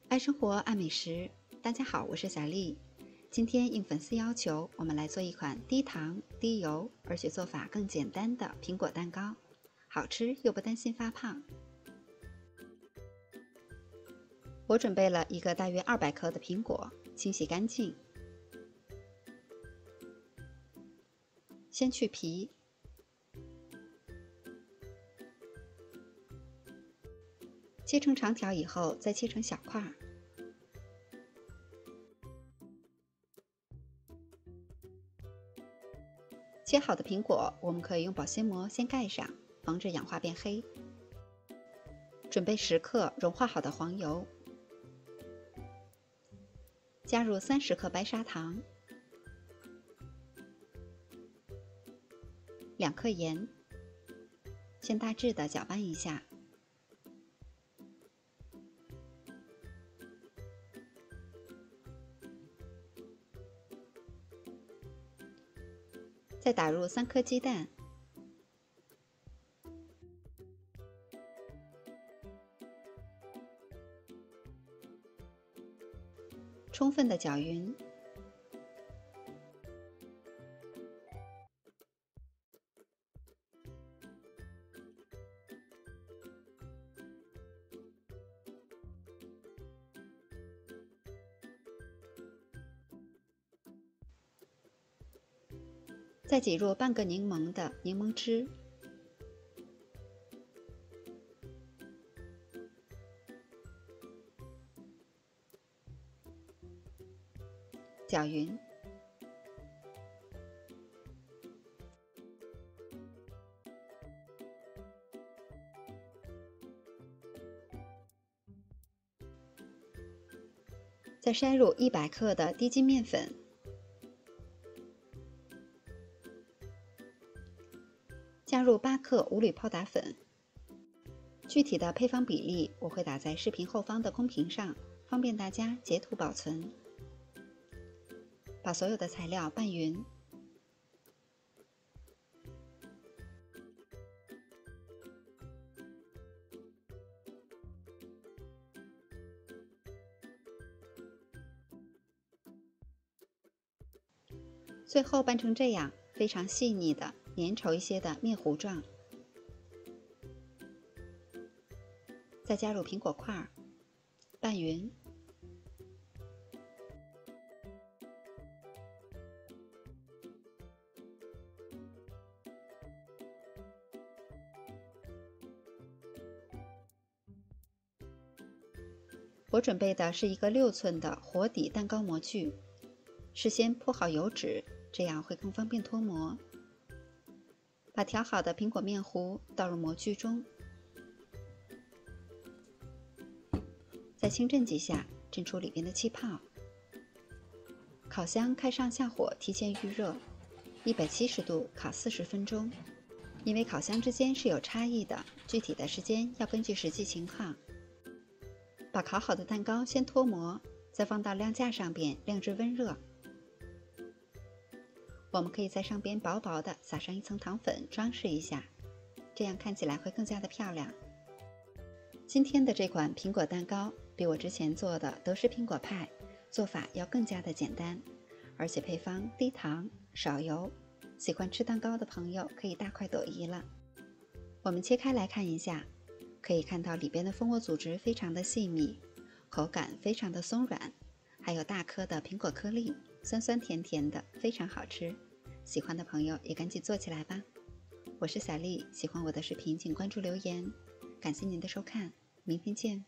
爱生活，爱美食。大家好，我是小丽。今天应粉丝要求，我们来做一款低糖、低油，而且做法更简单的苹果蛋糕，好吃又不担心发胖。我准备了一个大约200克的苹果，清洗干净，先去皮，切成长条以后再切成小块。切好的苹果，我们可以用保鲜膜先盖上，防止氧化变黑。准备10克融化好的黄油，加入30克白砂糖，2克盐，先大致的搅拌一下。再打入3颗鸡蛋，充分的搅匀。再挤入半个柠檬的柠檬汁，搅匀。再筛入100克的低筋面粉，加入8克无铝泡打粉。具体的配方比例我会打在视频后方的公屏上，方便大家截图保存。把所有的材料拌匀，最后拌成这样非常细腻的粘稠一些的面糊状。再加入苹果块，拌匀。我准备的是一个6寸的活底蛋糕模具，事先铺好油纸，这样会更方便脱模。把调好的苹果面糊倒入模具中，再轻震几下，震出里边的气泡。烤箱开上下火，提前预热，170度烤40分钟。因为烤箱之间是有差异的，具体的时间要根据实际情况。把烤好的蛋糕先脱模，再放到晾架上边晾至温热。我们可以在上边薄薄的撒上一层糖粉，装饰一下，这样看起来会更加的漂亮。今天的这款苹果蛋糕比我之前做的德式苹果派做法要更加的简单，而且配方低糖少油，喜欢吃蛋糕的朋友可以大快朵颐了。我们切开来看一下，可以看到里边的蜂窝组织非常的细密，口感非常的松软，还有大颗的苹果颗粒，酸酸甜甜的，非常好吃。喜欢的朋友也赶紧做起来吧。我是小丽，喜欢我的视频请关注留言，感谢您的收看，明天见。